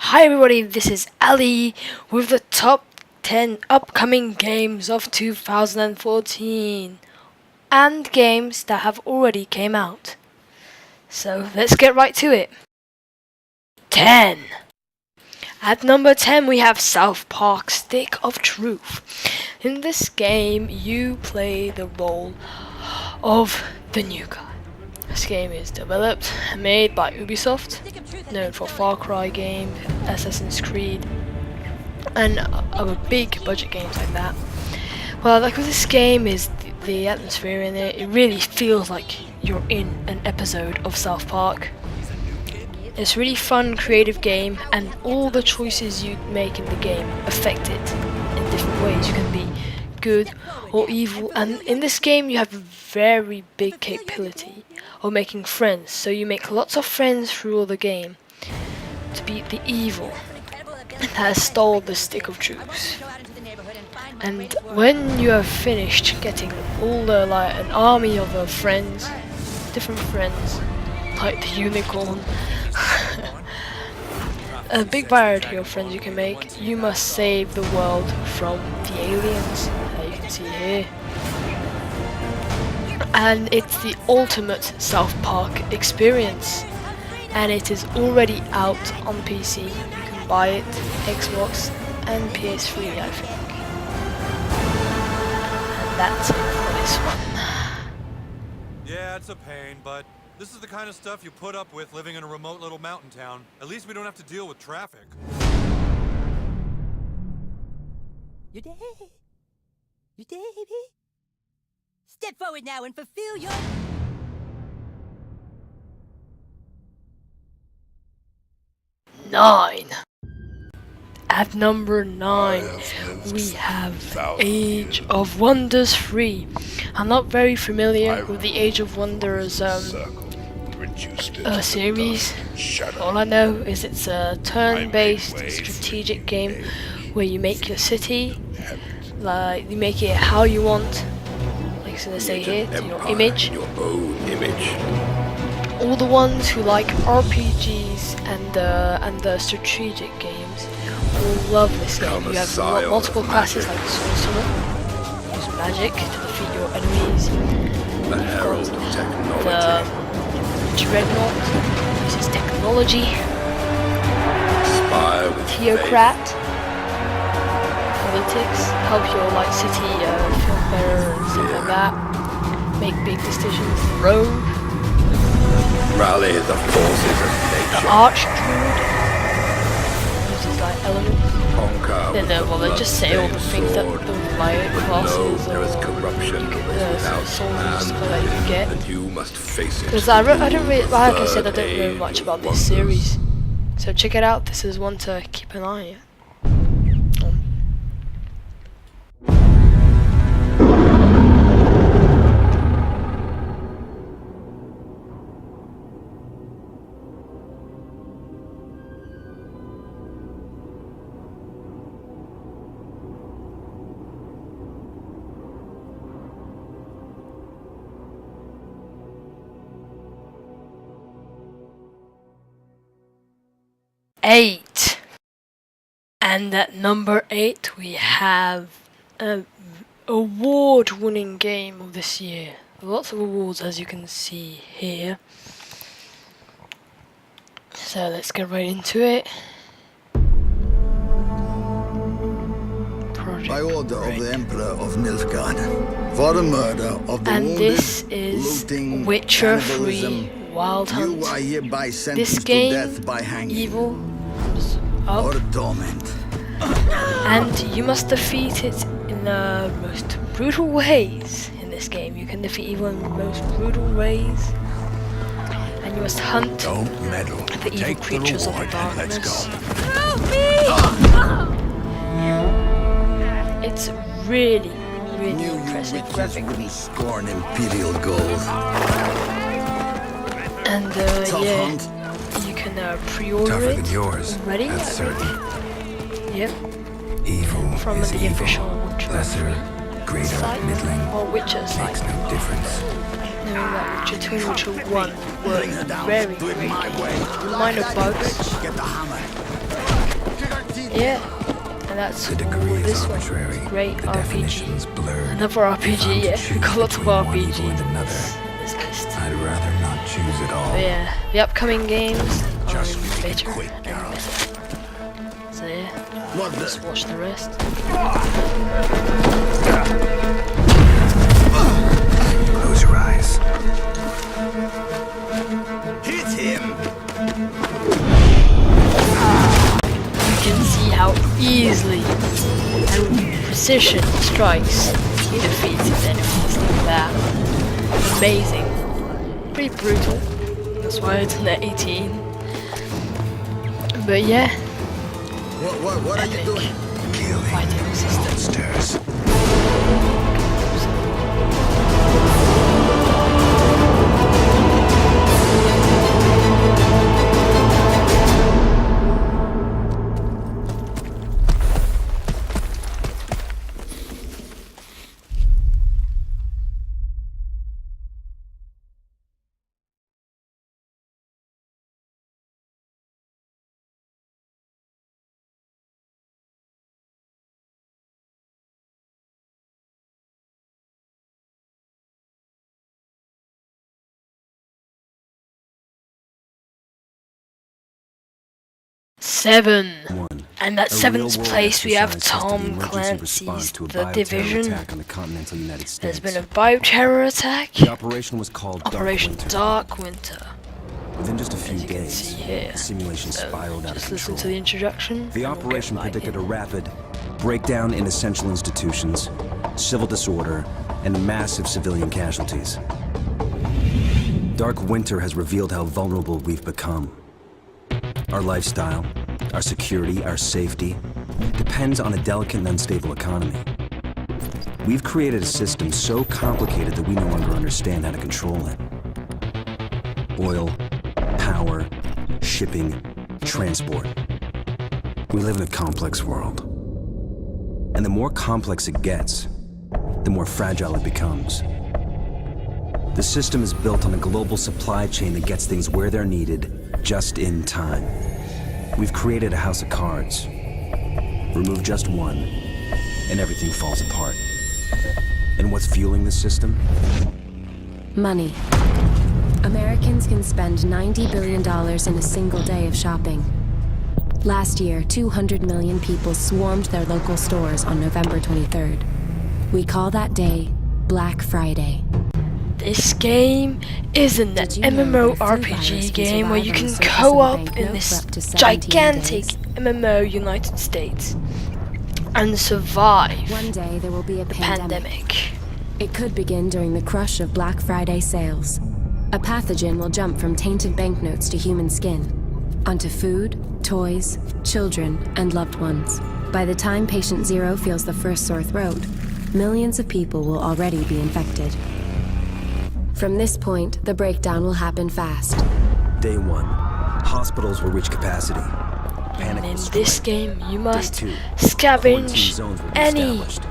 Hi everybody, this is Ali with the top 10 upcoming games of 2014 and games that have already came out. So let's get right to it. 10. At number 10 we have South Park Stick of Truth. In this game you play the role of the new guy. This game is developed and made by Ubisoft, known for Far Cry games, Assassin's Creed, and other big budget games like that. Well, like with this game is the atmosphere in it. It really feels like you're in an episode of South Park. It's a really fun, creative game, and all the choices you make in the game affect it in different ways. You can be good or evil, and in this game you have a very big capability of making friends, so you make lots of friends through all the game to beat the evil that has stole the Stick of Truth. And when you have finished getting all the an army of friends, different friends, like the unicorn, a big variety of friends you can make, you must save the world from the aliens that you can see here. And it's the ultimate South Park experience, and it is already out on PC. You can buy it, Xbox and PS3 I think. And that's it for this one. Yeah, it's a pain, but this is the kind of stuff you put up with living in a remote little mountain town. At least we don't have to deal with traffic. You there? You there, baby? Step forward now and fulfill your... 9. At number 9 we have Age of Wonders 3. I'm not very familiar with the Age of Wonders series. All I know is it's a turn-based strategic game where you make your city, like you make it how you want. So they say here, to your image. All the ones who like RPGs and the strategic games will love this game. You have multiple classes like the sorcerer, use magic to defeat your enemies. You've got the dreadnought, uses technology. Theocrat, politics, help your city feel better and stuff like that. Make big decisions. Rogue, rally the forces of nature. The Archdruid uses elements. Then they just say all the things that the riot classes or corruption soldiers that you can get. And you must face it. Because I don't really, like I said, I don't know much about this series. So check it out. This is one to keep an eye on. 8. And at number 8 we have an award-winning game of this year. Lots of awards as you can see here. So let's get right into it. By order of the Emperor of Nilfgaard, for the murder of the and wounded, this is looting, Witcher cannibalism, 3 Wild Hunt. you are hereby This sentenced to game, death by hanging evil, comes up, or torment. and you must defeat it in the most brutal ways in this game. You can defeat evil in the most brutal ways, and You must hunt Don't meddle. the evil Take the creatures of the reward and let's darkness. go. It's really, really Knew you impressive witches graphic. wouldn't scorn imperial gold. And Tough yeah, hunt. you can pre-order Tougher it than yours. already. That's certain. Yep, Evil from is the evil. official Witcher Lesser, greater, site middling. or Witcher Makes site. no difference. Knowing that Witcher 2 and Witcher 1 were Bring her down. very Do it great my way. games. Minor bugs, Get the hammer. yeah, and that's The degree all is this one. arbitrary. Great The RPG. definition's blurred. Another If I'm RPG, to yeah. choose Got lots of between one RPGs evil and another, in this list. I'd rather not choose at all. But yeah, the upcoming games are Just make it better quick, and Geralt. better. So yeah, What let's the? watch the rest. Close your eyes. Hit him! You can see how easily and with precision strikes he defeats enemies like that. Amazing. Pretty brutal. That's why it's an 18. But yeah, What are you doing? Killing fighting system. monsters. Seven. One. And at A seventh real-world place we have exercise as the Tom emergency Clancy's response to a The bioterror Division. attack on the continental United States. There's been a bioterror attack. The operation was called Operation Dark Winter. Dark Winter. Within just a few As you can days, see here. the simulation spiraled out of Just listen control. to the introduction. The and we'll operation get right predicted a in. rapid breakdown in essential institutions, civil disorder, and massive civilian casualties. Dark Winter has revealed how vulnerable we've become. Our lifestyle, our security, our safety depends on a delicate and unstable economy. We've created a system so complicated that we no longer understand how to control it. Oil, power, shipping, transport. We live in a complex world. And the more complex it gets, the more fragile it becomes. The system is built on a global supply chain that gets things where they're needed, just in time. We've created a house of cards. Remove just one, and everything falls apart. And what's fueling the system? Money. Americans can spend $90 billion in a single day of shopping. Last year, 200 million people swarmed their local stores on November 23rd. We call that day Black Friday. This game is an Did you know that a flu virus MMORPG can game where survive you on the can surface of a co-op in banknote this for up to 17 gigantic days? MMO United States and survive One day there will be a the pandemic. pandemic. It could begin during the crush of Black Friday sales. A pathogen will jump from tainted banknotes to human skin, onto food, toys, children, and loved ones. By the time patient zero feels the first sore throat, millions of people will already be infected. From this point, the breakdown will happen fast. Day one, hospitals will reach capacity. Panic In will this strike. game, you must Day two, quarantine scavenge zones will be any established.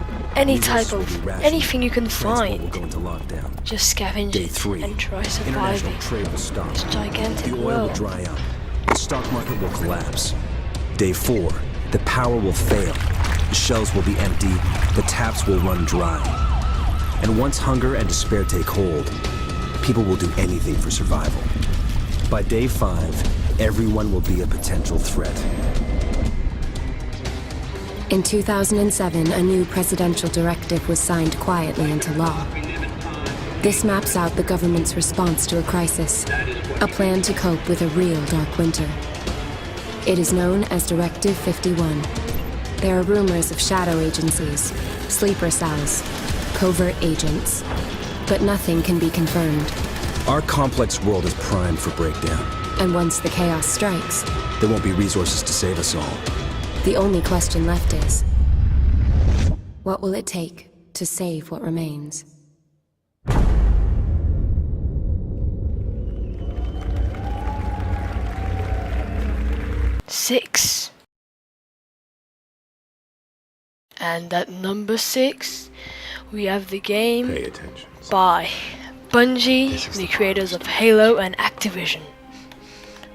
type Resources will of be rationed. anything you can Transport will find. go into lockdown. Just scavenge Day it three, and try international surviving. trade will stop. This gigantic The oil will world. dry up. The stock market will collapse. Day four, the power will fail. The shelves will be empty. The taps will run dry. And once hunger and despair take hold, people will do anything for survival. By day five, everyone will be a potential threat. In 2007, a new presidential directive was signed quietly into law. This maps out the government's response to a crisis, a plan to cope with a real dark winter. It is known as Directive 51. There are rumors of shadow agencies, sleeper cells, covert agents, but nothing can be confirmed. Our complex world is primed for breakdown. And once the chaos strikes, There won't be resources to save us all. the only question left is, what will it take to save what remains? Six. And at number 6, we have the game Pay attention. by Bungie, the creators of Halo and Activision,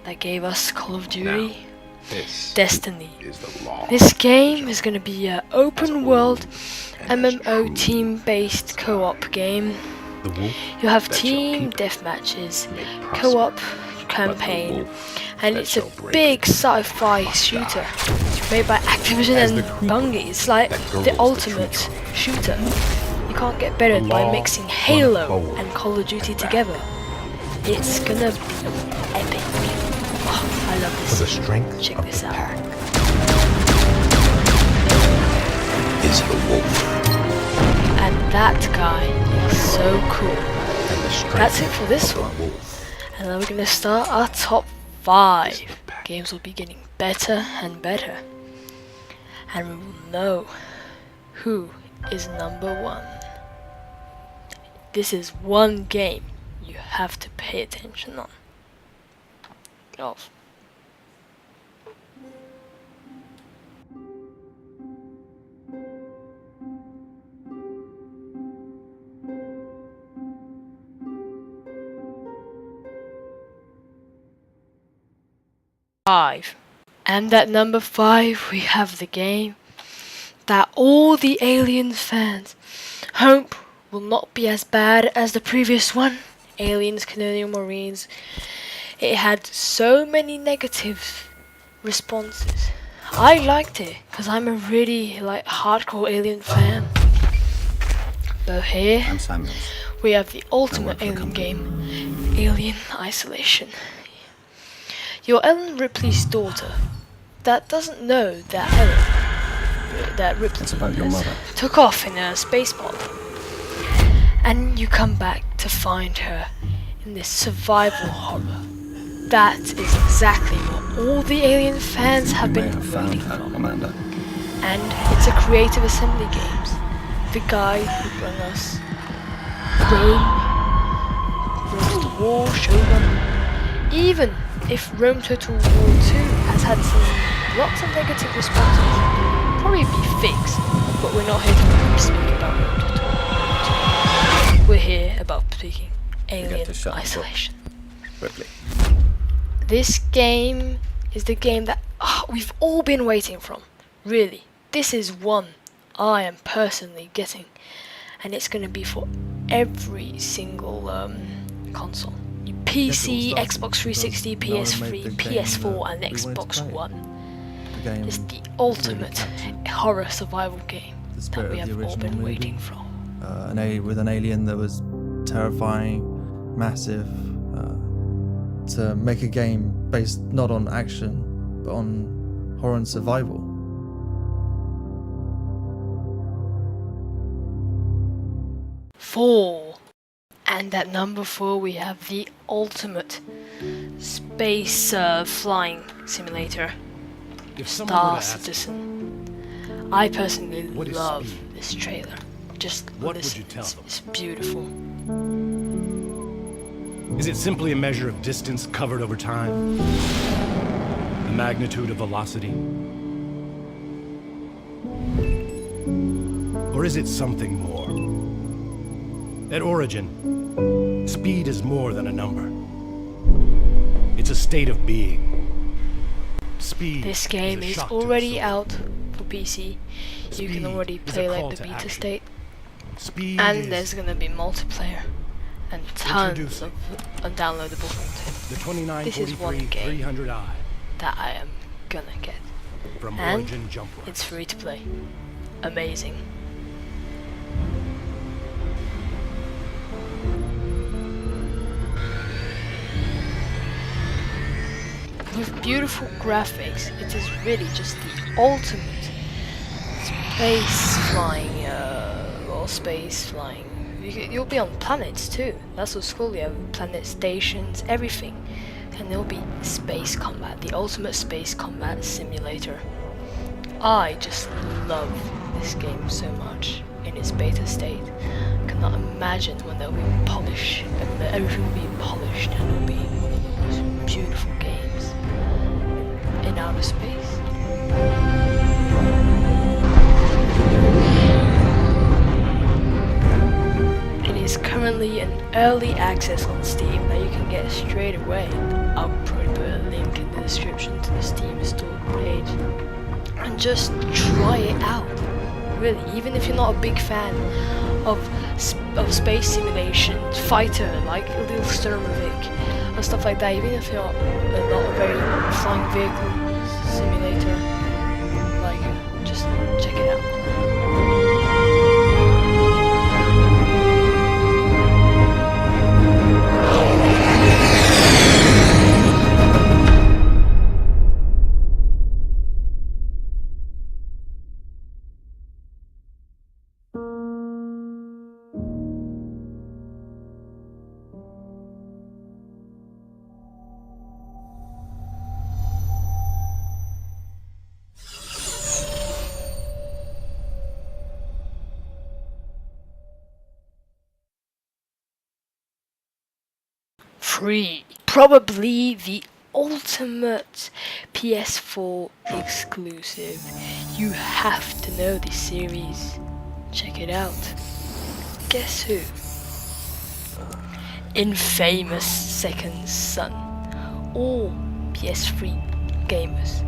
that gave us Call of Duty, This Destiny. is the law. This game is going to be an open world MMO team-based co-op game. The wolf You have that shall team keep deathmatches, may prosper, co-op but the campaign, wolf and that it's a shall break big it sci-fi must shooter die. made by Activision As and the creeper Bungie. It's like that the girdles the ultimate tree trunk. shooter. You can't get better The by law mixing runneth Halo forward and Call of Duty and back. together. It's gonna be epic. Oh, I love For the this. strength Check of this the out. pack is the wolf, And that guy is so cool. and the strength That's it for this of the one. wolf And then we're gonna start our top 5. is the pack. Games will be getting better and better. And we will know who is number 1. This is one game you have to pay attention on. Oh. Five. And at number 5 we have the game that all the Aliens fans hope will not be as bad as the previous one, Aliens Colonial Marines. It had so many negative responses. I liked it because I'm a really hardcore Alien fan. But here I'm Samuels. we have the ultimate work for the Alien company. game, Alien Isolation. You're Ellen Ripley's daughter that doesn't know that Ripley It's about your has mother. took off in a space pod. And you come back to find her in this survival horror. That is exactly what all the Alien fans have You may been have found waiting her, for. Amanda. And it's a Creative Assembly Games. The guy who brought us Rome, Rome's the War, Shogun. Even if Rome Total War 2 has had lots of negative responses, probably be fixed, but we're not here to speak about Rome Total War 2. We're here about speaking Alien to shut the book. Isolation. Ripley. This game is the game that we've all been waiting from. Really, this is one I am personally getting, and it's going to be for every single console. PC, Xbox 360, PS3, PS4, and Xbox One. It's the ultimate horror survival game that we have all been waiting for. With an alien that was terrifying, massive, to make a game based not on action but on horror and survival. Four. And at number 4 we have the ultimate space flying simulator, Star Citizen. I personally What is love speed? this trailer. Just What would listen, you tell them? it's beautiful. Is it simply a measure of distance covered over time? The magnitude of velocity? Or is it something more? At origin, speed is more than a number. It's a state of being. Speed This game is a is shock to the already soul. out for PC. You can Speed already is a play call like the to beta action. state, Speed and is there's gonna be multiplayer and tons Introducing. of undownloadable content the 2943 game. 300i that I am gonna get. from And Origin Jump Works. it's free to play. Amazing. With beautiful graphics, it is really just the ultimate space flying You'll be on planets too. That's what's cool. You have planet stations, everything, and there'll be space combat, the ultimate space combat simulator. I just love this game so much in its beta state. I cannot imagine when they'll be polished, and everything will be polished, and it'll be one of the most beautiful games in outer space. It is currently in early access on Steam that you can get straight away. I'll probably put a link in the description to the Steam store page. And just try it out. Really, even if you're not a big fan of space simulation, fighter like Little Sturmovik or stuff like that, even if you're not a very flying vehicle simulator, like, just check it out. Free. Probably the ultimate PS4 exclusive. You have to know this series. Check it out. Guess who? Infamous Second Son. All PS3 gamers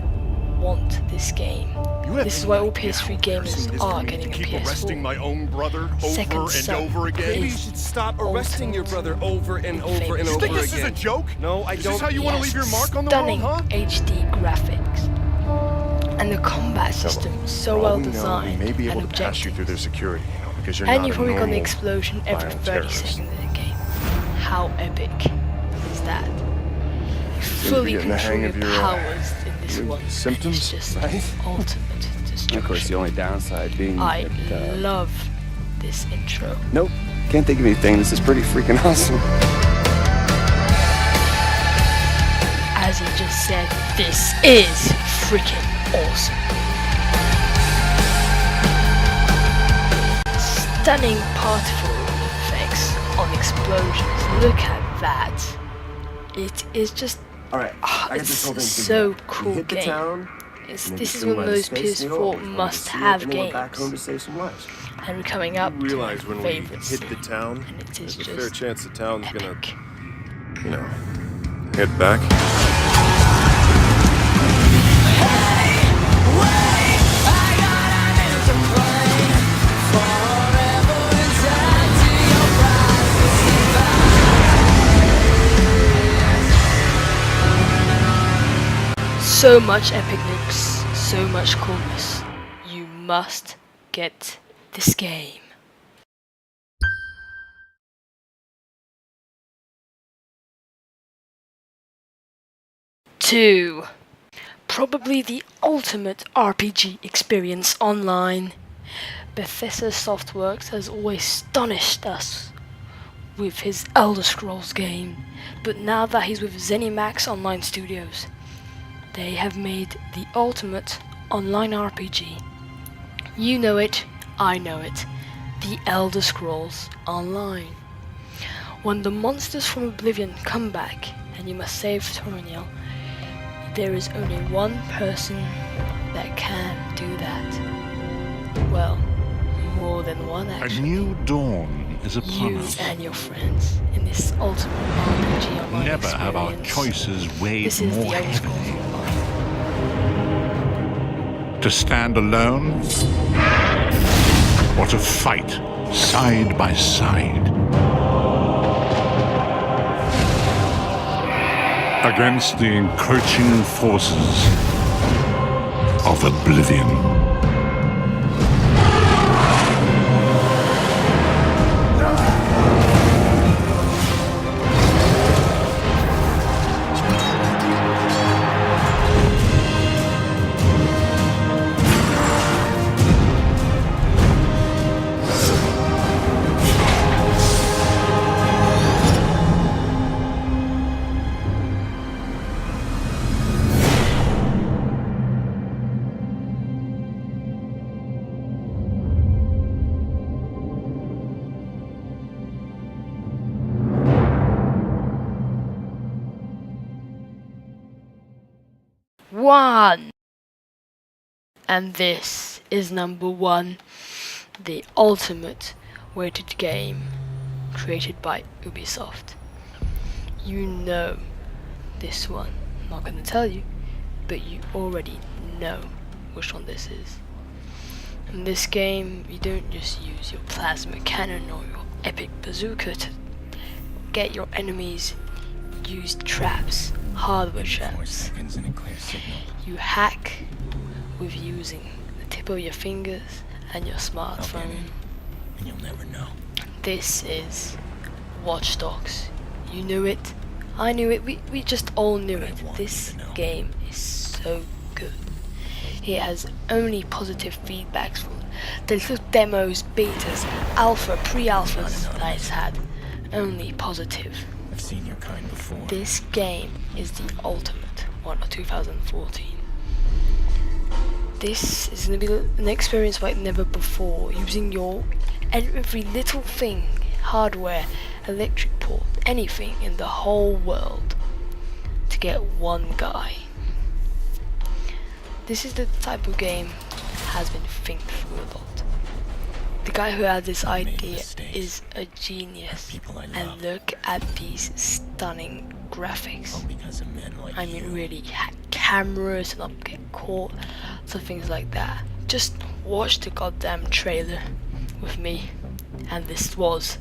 want this game. This is why all PS3 gamers are getting a PS4. My own brother Second over and Son over again. is Maybe you should stop arresting your brother over and over and famous. over You think this is a joke? No, I don't. Is this how you want to leave your mark on the world, Stunning huh? HD graphics. And the combat system is so well designed We may be able and to pass you objective. through their security, because you're And not you've a probably got an normal explosion every violent 30 terrorist. seconds in the game. How epic is that? You fully getting the control hang your of your, powers in this your one. symptoms, It's just right? ultimate destruction. Of course, the only downside being I that, love this intro. nope, can't think of anything. This is pretty freaking awesome. As he just said, this is freaking awesome. Stunning particle effects on explosions. Look at that. It is just All right, it's so cool game. This is one of those PS4 must-have games. And we're coming up to my Realize when we favorites. hit the town, And it is there's a fair just chance the town's gonna, epic. you know, head back. So much epicness, so much coolness. You must get this game. Two. Probably the ultimate RPG experience online. Bethesda Softworks has always astonished us with his Elder Scrolls game, but now that he's with ZeniMax Online Studios, they have made the ultimate online RPG. You know it, I know it. The Elder Scrolls Online. When the monsters from Oblivion come back and you must save Toroniel, there is only one person that can do that. Well, more than one actually. A new dawn is upon You us. and your friends in this ultimate RPG online Never have our experience. choices weighed This is more the Elder Scrolls heavily. Online. To stand alone, or to fight side by side. Against the encroaching forces of Oblivion. 1. And this is number 1, the ultimate weighted game created by Ubisoft. You know this one. I'm not going to tell you, but you already know which one this is. In this game, you don't just use your plasma cannon or your epic bazooka to get your enemies. Use traps, hardware traps. You hack with using the tip of your fingers and your smartphone. And you'll never know. This is Watch Dogs. You knew it. I knew it. We just all knew it. This game is so good. It has only positive feedbacks from the little demos, betas, alpha, pre-alphas that it's had. Only positive. I've seen your kind before. This game is the ultimate one of 2014. This is going to be an experience like never before, using your every little thing, hardware, electric port, anything in the whole world to get one guy. This is the type of game has been think through a lot. The guy who had this idea is a genius, and look at these stunning graphics. I mean, really, cameras and not get caught, so things like that. Just watch the goddamn trailer with me, and this was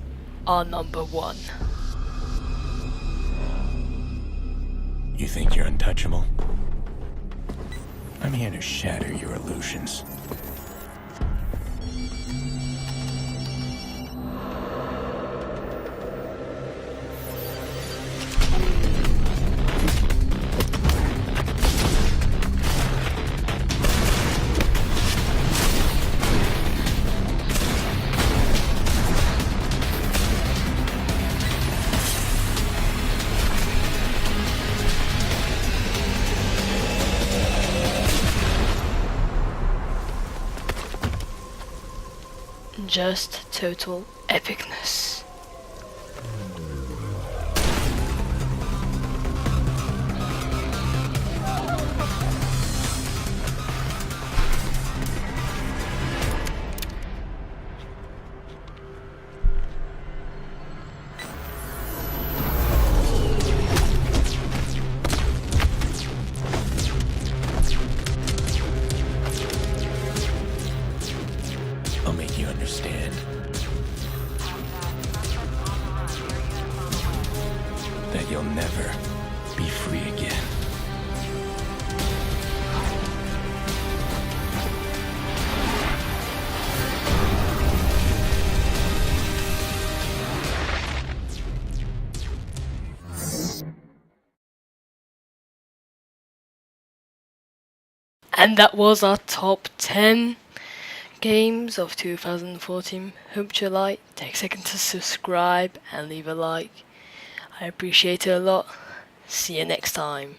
our number 1. You think you're untouchable? I'm here to shatter your illusions. Just total epicness. I'll make you understand that you'll never be free again. And that was our top 10 games of 2014. Hope you like. Take a second to subscribe and leave a like. I appreciate it a lot. See you next time.